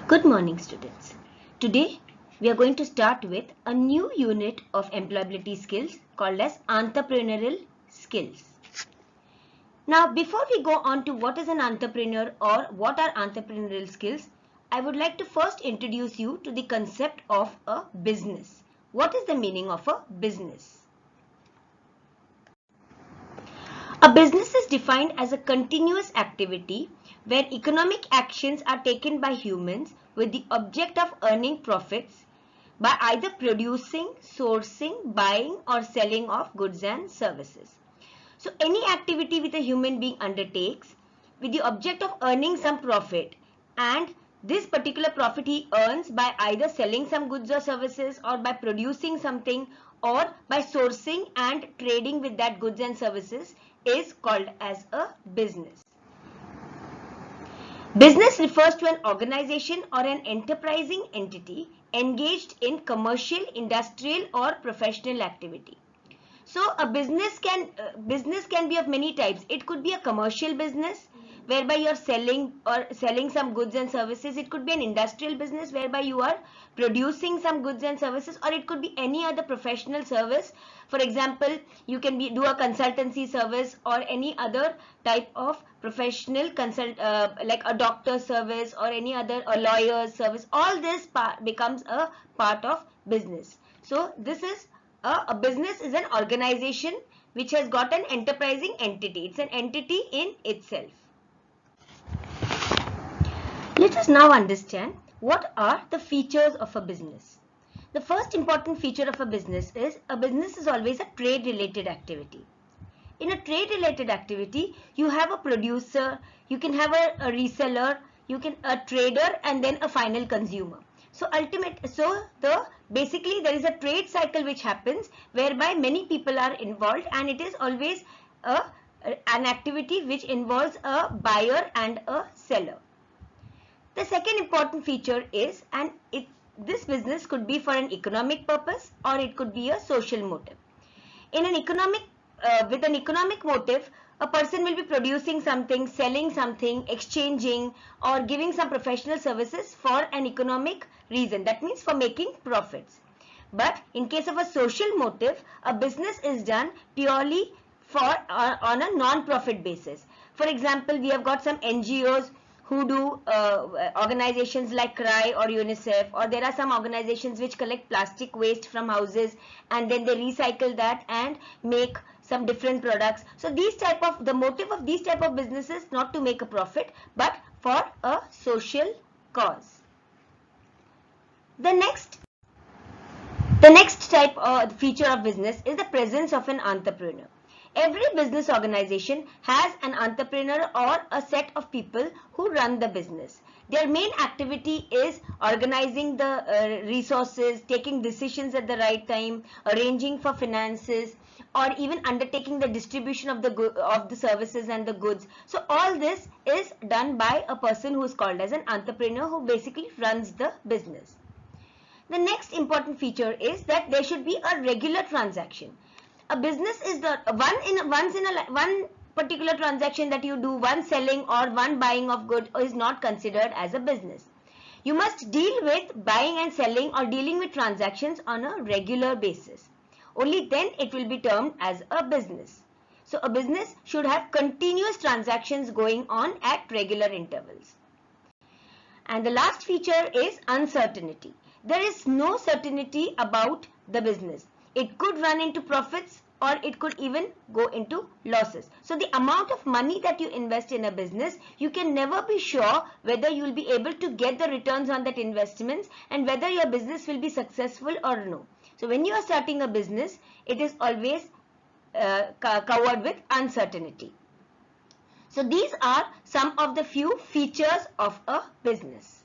Good morning, students. Today we are going to start with a new unit of employability skills called as entrepreneurial skills. Now, before we go on to what is an entrepreneur or what are entrepreneurial skills, I would like to first introduce you to the concept of a business. What is the meaning of a business? A business is defined as a continuous activity where economic actions are taken by humans with the object of earning profits by either producing, sourcing, buying or selling of goods and services. So any activity with a human being undertakes with the object of earning some profit, and this particular profit he earns by either selling some goods or services or by producing something or by sourcing and trading with that goods and services is called as a business. Business refers to an organization or an enterprising entity engaged in commercial, industrial or professional activity. So a business can be of many types. It could be a commercial business whereby you're selling some goods and services. It could be an industrial business whereby you are producing some goods and services, or it could be any other professional service. For example, you can do a consultancy service or any other type of professional like a doctor service or any other a lawyer's service. All this becomes a part of business. So this is a business is an organization which has got an enterprising entity. It's an entity in itself. Let us now understand what are the features of a business. The first important feature of a business is always a trade related activity. In a trade related activity, you have a producer, you can have a reseller, you can a trader and then a final consumer. So basically there is a trade cycle which happens whereby many people are involved, and it is always an activity which involves a buyer and a seller. The second important feature is, this business could be for an economic purpose or it could be a social motive. In an with an economic motive, a person will be producing something, selling something, exchanging or giving some professional services for an economic reason. That means for making profits. But in case of a social motive, a business is done purely on a non-profit basis. For example, we have got some NGOs who do organizations like CRY or UNICEF, or there are some organizations which collect plastic waste from houses and then they recycle that and make some different products. So the motive of these type of businesses not to make a profit but for a social cause. The next type or feature of business is the presence of an entrepreneur. Every business organization has an entrepreneur or a set of people who run the business. Their main activity is organizing the resources, taking decisions at the right time, arranging for finances, or even undertaking the distribution of the services and the goods. So all this is done by a person who is called as an entrepreneur, who basically runs the business. The next important feature is that there should be a regular transaction. A business is the one particular transaction that you do, one selling or one buying of good, is not considered as a business. You must deal with buying and selling or dealing with transactions on a regular basis. Only then it will be termed as a business. So a business should have continuous transactions going on at regular intervals. And the last feature is uncertainty. There is no certainty about the business. It could run into profits or it could even go into losses. So the amount of money that you invest in a business, you can never be sure whether you will be able to get the returns on that investments and whether your business will be successful or no. So when you are starting a business, it is always covered with uncertainty. So these are some of the few features of a business.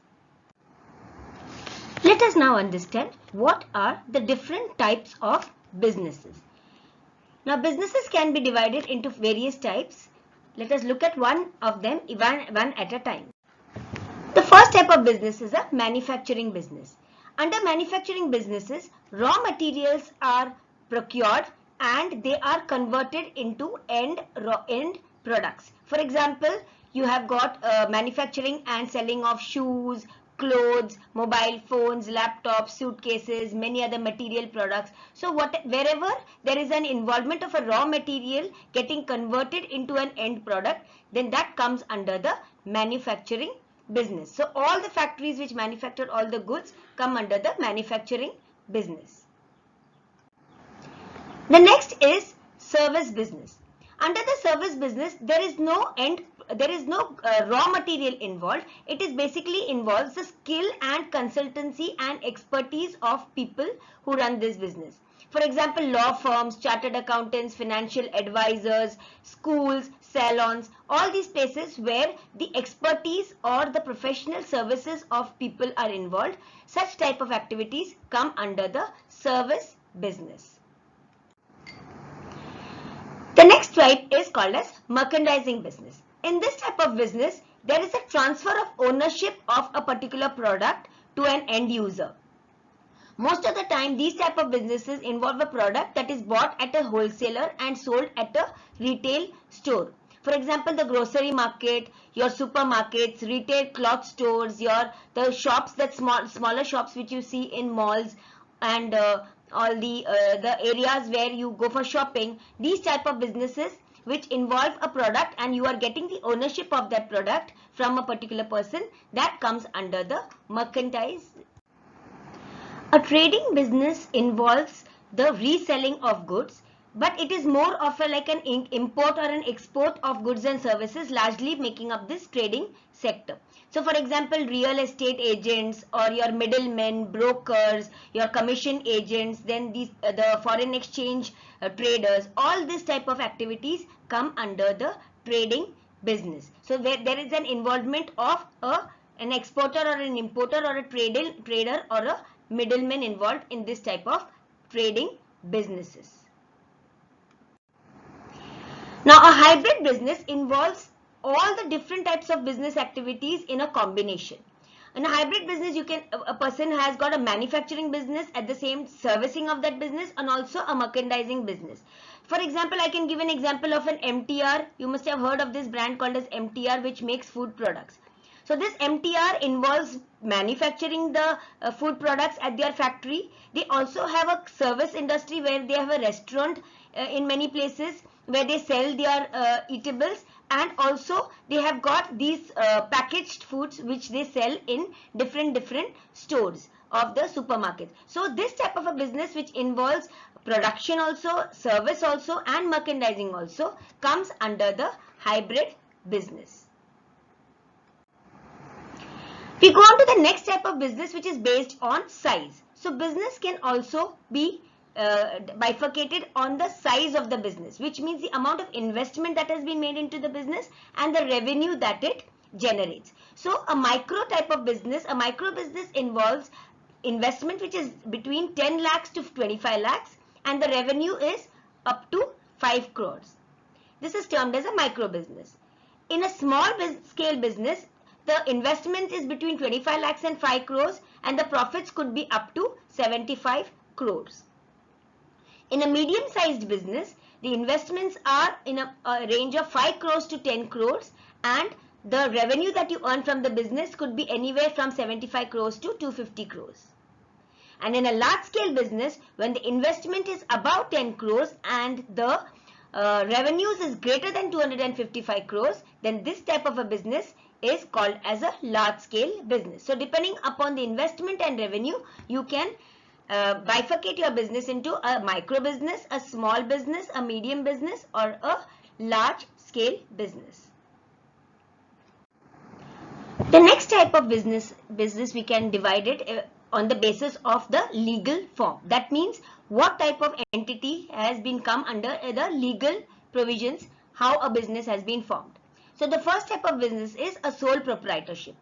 Let us now understand what are the different types of businesses. Now businesses can be divided into various types. Let us look at one of them one at a time. The first type of business is a manufacturing business. Under manufacturing businesses, raw materials are procured and they are converted into end products. For example, you have got manufacturing and selling of shoes, clothes, mobile phones, laptops, suitcases, many other material products. So wherever there is an involvement of a raw material getting converted into an end product, then that comes under the manufacturing business. So all the factories which manufacture all the goods come under the manufacturing business. The next is service business. Under the service business, there is no raw material involved. It is basically involves the skill and consultancy and expertise of people who run this business. For example, law firms, chartered accountants, financial advisors, schools, salons, all these places where the expertise or the professional services of people are involved, such type of activities come under the service business. The next type is called as merchandising business. In this type of business, there is a transfer of ownership of a particular product to an end user. Most of the time, these type of businesses involve a product that is bought at a wholesaler and sold at a retail store. For example, the grocery market, your supermarkets, retail cloth stores, the shops, that smaller shops which you see in malls, and all the areas where you go for shopping. These type of businesses which involve a product and you are getting the ownership of that product from a particular person, that comes under the merchandise. A trading business involves the reselling of goods, but it is more of like an import or an export of goods and services, largely making up this trading sector. So for example, real estate agents or your middlemen, brokers, your commission agents, then the foreign exchange traders, all this type of activities come under the trading business. So there is an involvement of an exporter or an importer or a trader or a middleman involved in this type of trading businesses. Now, a hybrid business involves all the different types of business activities in a combination. In a hybrid business, a person has got a manufacturing business, at the same servicing of that business, and also a merchandising business. For example, I can give an example of an MTR. You must have heard of this brand called as MTR, which makes food products. So this MTR involves manufacturing the food products at their factory. They also have a service industry where they have a restaurant in many places where they sell their eatables, and also they have got these packaged foods which they sell in different stores of the supermarkets. So this type of a business which involves production also, service also, and merchandising also comes under the hybrid business. We go on to the next type of business, which is based on size. So business can also be bifurcated on the size of the business, which means the amount of investment that has been made into the business and the revenue that it generates. So a micro type of business, a micro business involves investment which is between 10 lakhs to 25 lakhs and the revenue is up to 5 crores. This is termed as a micro business. In a small scale business, the investment is between 25 lakhs and 5 crores and the profits could be up to 75 crores. In a medium-sized business, the investments are in a range of 5 crores to 10 crores and the revenue that you earn from the business could be anywhere from 75 crores to 250 crores. And in a large-scale business, when the investment is above 10 crores and the revenues is greater than 255 crores, then this type of a business is called as a large-scale business. So depending upon the investment and revenue, you can bifurcate your business into a micro business, a small business, a medium business, or a large scale business. The next type of business we can divide it on the basis of the legal form. That means what type of entity has been come under the legal provisions, how a business has been formed. So the first type of business is a sole proprietorship.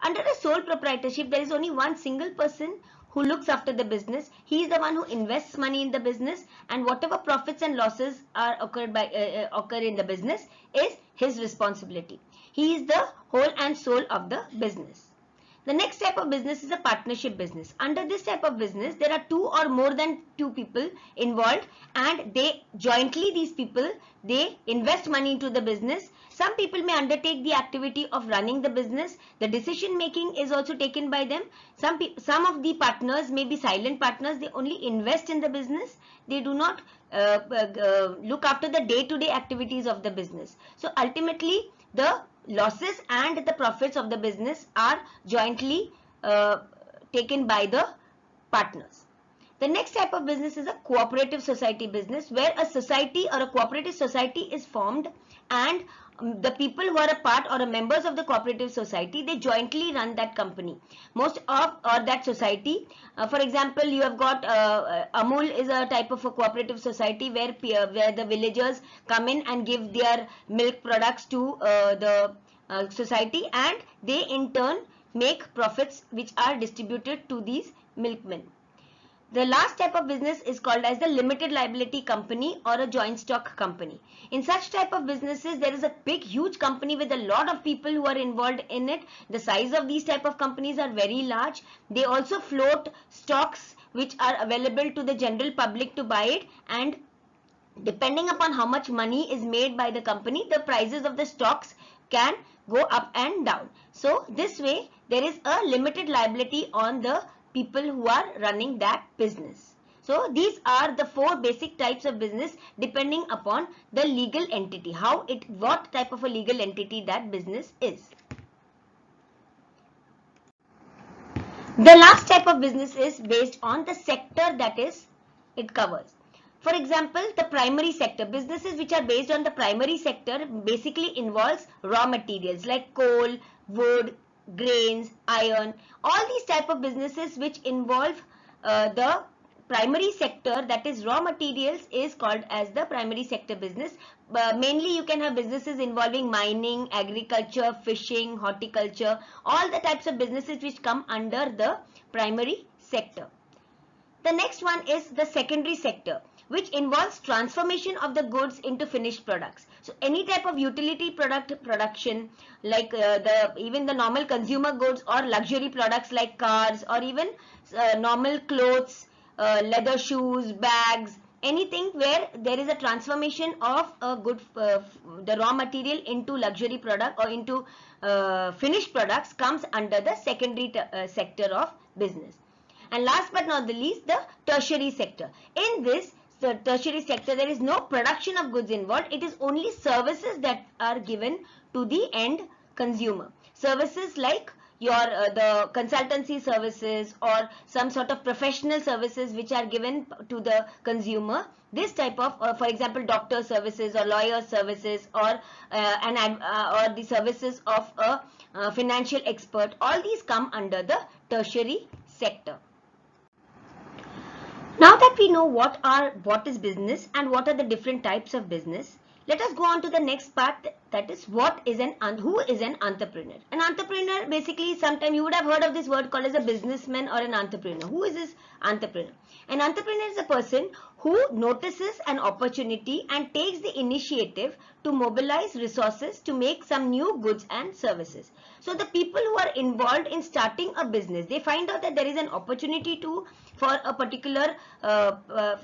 Under a sole proprietorship, there is only one single person who looks after the business. He is the one who invests money in the business, and whatever profits and losses are occur in the business is his responsibility. He is the whole and soul of the business. The next type of business is a partnership business. Under this type of business, there are two or more than two people involved, and they jointly, these people, they invest money into the business. Some people may undertake the activity of running the business. The decision making is also taken by them. Some of the partners may be silent partners. They only invest in the business. They do not look after the day-to-day activities of the business. So ultimately, the losses and the profits of the business are jointly taken by the partners. The next type of business is a cooperative society business, where a society or a cooperative society is formed, and the people who are a part or a members of the cooperative society, they jointly run that company, most of or that society. For example, you have got Amul is a type of a cooperative society where the villagers come in and give their milk products to the society, and they in turn make profits which are distributed to these milkmen. The last type of business is called as the limited liability company or a joint stock company. In such type of businesses, there is a big, huge company with a lot of people who are involved in it. The size of these type of companies are very large. They also float stocks which are available to the general public to buy it, and depending upon how much money is made by the company, the prices of the stocks can go up and down. So this way, there is a limited liability on the people who are running that business. So these are the four basic types of business depending upon the legal entity, what type of a legal entity that business is. The last type of business is based on the sector that it covers. For example, the primary sector, businesses which are based on the primary sector basically involves raw materials like coal, wood, grains, iron, all these type of businesses which involve the primary sector, that is raw materials, is called as the primary sector business. Mainly you can have businesses involving mining, agriculture, fishing, horticulture, all the types of businesses which come under the primary sector. The next one is the secondary sector, which involves transformation of the goods into finished products. So any type of utility product production, like even the normal consumer goods or luxury products like cars, or even normal clothes, leather shoes, bags, anything where there is a transformation of a good the raw material into luxury product or into finished products, comes under the secondary sector of business. And last but not the least, the tertiary sector. In this, the tertiary sector, there is no production of goods involved. It is only services that are given to the end consumer. Services like your the consultancy services or some sort of professional services which are given to the consumer. This type of, for example, doctor services or lawyer services, or or the services of a financial expert. All these come under the tertiary sector. Now that we know what is business and what are the different types of business, let us go on to the next part, that is who is an entrepreneur. An entrepreneur, basically, sometime you would have heard of this word called as a businessman or an entrepreneur. Who is this entrepreneur? An entrepreneur is a person who notices an opportunity and takes the initiative to mobilize resources to make some new goods and services. So the people who are involved in starting a business, they find out that there is an opportunity for a particular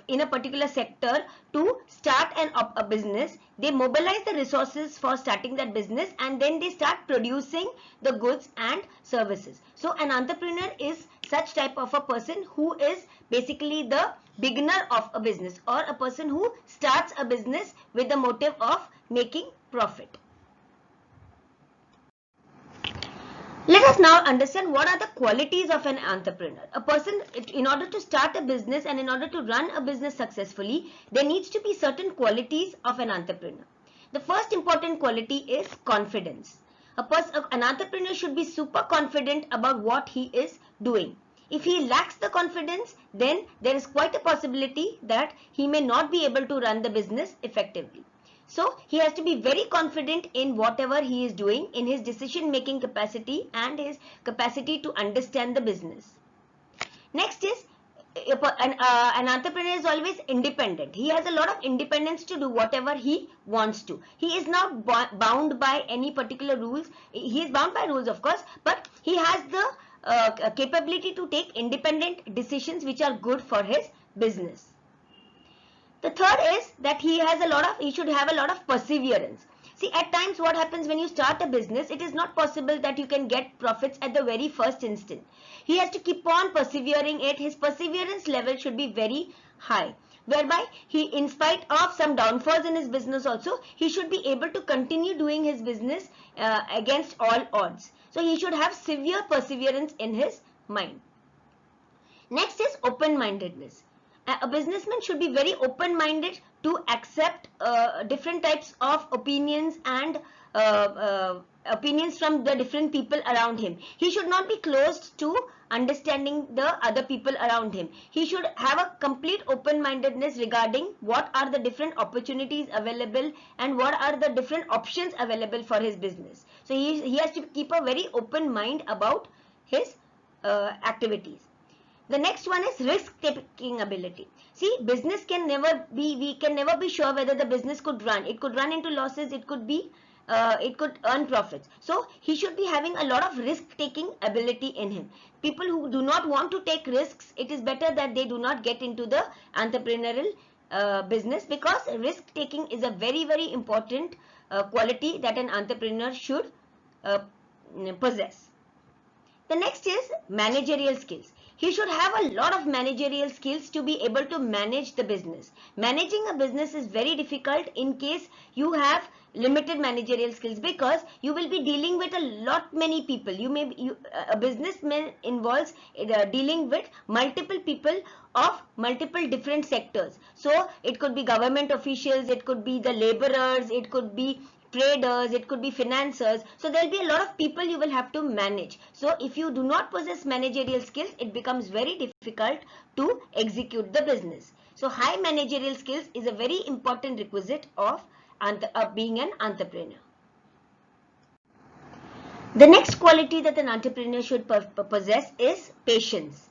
in a particular sector to start a business. They mobilize the resources for starting that business, and then they start producing the goods and services. So an entrepreneur is such type of a person who is basically the beginner of a business, or a person who starts a business with the motive of making profit. Let us now understand what are the qualities of an entrepreneur. A person, in order to start a business and in order to run a business successfully, there needs to be certain qualities of an entrepreneur. The first important quality is confidence. An entrepreneur should be super confident about what he is doing. If he lacks the confidence, then there is quite a possibility that he may not be able to run the business effectively. So he has to be very confident in whatever he is doing, in his decision making capacity and his capacity to understand the business. Next is an entrepreneur is always independent. He has a lot of independence to do whatever he wants to. He is not bound by any particular rules. He is bound by rules, of course, but he has the capability to take independent decisions which are good for his business. The third is that he should have a lot of perseverance. See, at times what happens when you start a business, it is not possible that you can get profits at the very first instant. He has to keep on persevering it. His perseverance level should be very high, whereby he, in spite of some downfalls in his business also, he should be able to continue doing his business against all odds. So he should have severe perseverance in his mind. Next is open-mindedness. A businessman should be very open-minded to accept different types of opinions and opinions from the different people around him. He should not be closed to understanding the other people around him. He should have a complete open-mindedness regarding what are the different opportunities available and what are the different options available for his business. So he has to keep a very open mind about his activities. The next one is risk-taking ability. See, business can never be, we can never be sure whether the business could run. It could run into losses, it could earn profits. So he should be having a lot of risk-taking ability in him. People who do not want to take risks, it is better that they do not get into the entrepreneurial business, because risk-taking is a very, very important quality that an entrepreneur should possess. The next is managerial skills. He should have a lot of managerial skills to be able to manage the business. Managing a business is very difficult in case you have limited managerial skills, because you will be dealing with a lot many people. A businessman involves dealing with multiple people of multiple different sectors. So it could be government officials, it could be the laborers, it could be traders, it could be financiers. So there will be a lot of people you will have to manage. So if you do not possess managerial skills, it becomes very difficult to execute the business. So high managerial skills is a very important requisite of being an entrepreneur. The next quality that an entrepreneur should possess is patience.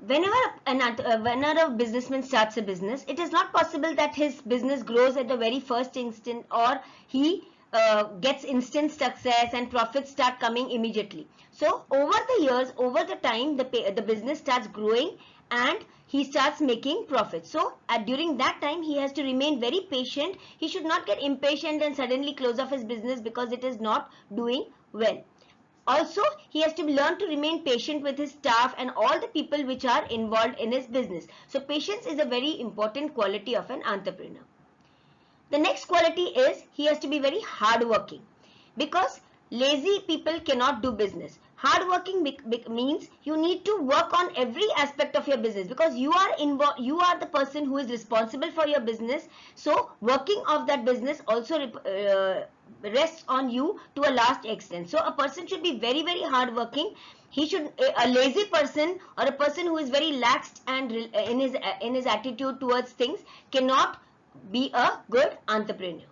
Whenever a businessman starts a business, it is not possible that his business grows at the very first instant, or he gets instant success and profits start coming immediately. So over the years, over the time, the business starts growing and he starts making profits. So during that time, he has to remain very patient. He should not get impatient and suddenly close off his business because it is not doing well. Also, he has to learn to remain patient with his staff and all the people which are involved in his business. So patience is a very important quality of an entrepreneur. The next quality is he has to be very hardworking, because lazy people cannot do business. Hardworking means you need to work on every aspect of your business, because you are the person who is responsible for your business. So working of that business also rests on you to a large extent. So a person should be very, very hardworking. A lazy person or a person who is very laxed and in his attitude towards things cannot be a good entrepreneur.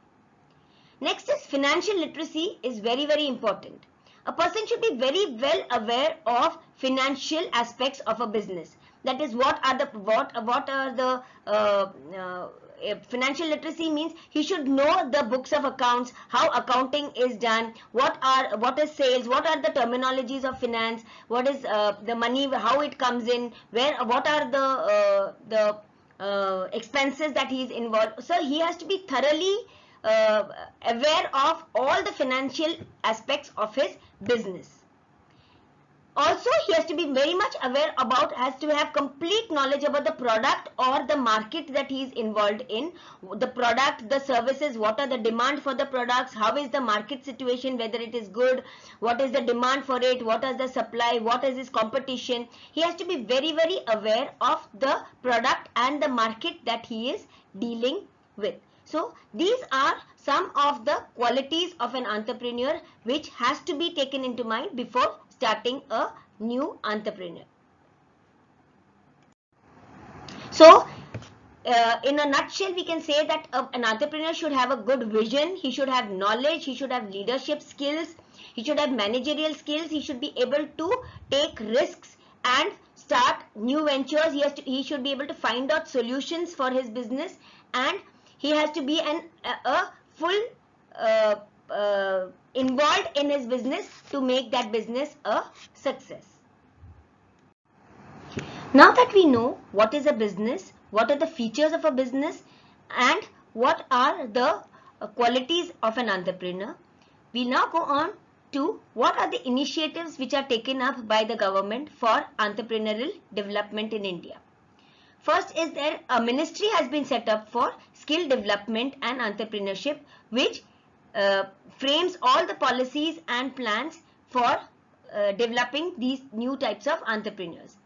Next is financial literacy is very, very important. A person should be very well aware of financial aspects of a business. That is, financial literacy means he should know the books of accounts, how accounting is done, what is sales, what are the terminologies of finance, what is the money, how it comes in, what are the expenses that he is involved. So he has to be thoroughly aware of all the financial aspects of his business. Also, he has to be very much aware about, has to have complete knowledge about the product or the market that he is involved in. The product, the services, what are the demand for the products, how is the market situation, whether it is good, what is the demand for it, what is the supply, what is his competition. He has to be very, very aware of the product and the market that he is dealing with. So these are some of the qualities of an entrepreneur which has to be taken into mind before starting a new entrepreneur. So in a nutshell, we can say that an entrepreneur should have a good vision, he should have knowledge, he should have leadership skills, he should have managerial skills, he should be able to take risks and start new ventures. He should be able to find out solutions for his business, and he has to be involved in his business to make that business a success. Now that we know what is a business, what are the features of a business, and what are the qualities of an entrepreneur. We now go on to what are the initiatives which are taken up by the government for entrepreneurial development in India. First is there a ministry has been set up for skill development and entrepreneurship, which frames all the policies and plans for developing these new types of entrepreneurs.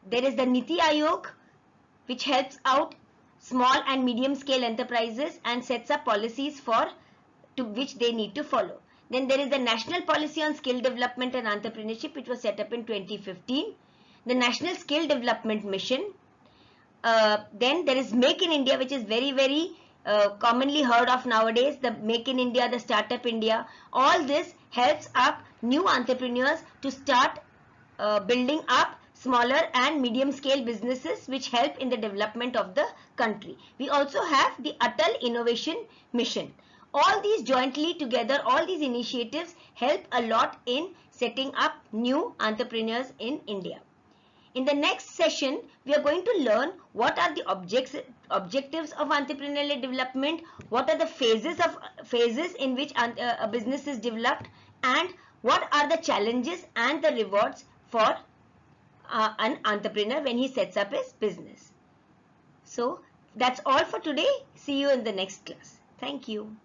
There is the Niti Aayog, which helps out small and medium scale enterprises and sets up policies to which they need to follow. Then there is the National Policy on Skill Development and Entrepreneurship, which was set up in 2015. The National Skill Development Mission. Then there is Make in India, which is very commonly heard of nowadays. The Make in India, the Startup India. All this helps up new entrepreneurs to start building up smaller and medium scale businesses which help in the development of the country. We also have the Atal Innovation Mission. All these jointly together, all these initiatives help a lot in setting up new entrepreneurs in India. In the next session, we are going to learn what are the objectives of entrepreneurial development, what are the phases in which a business is developed, and what are the challenges and the rewards for an entrepreneur when he sets up his business. So that's all for today. See you in the next class. Thank you.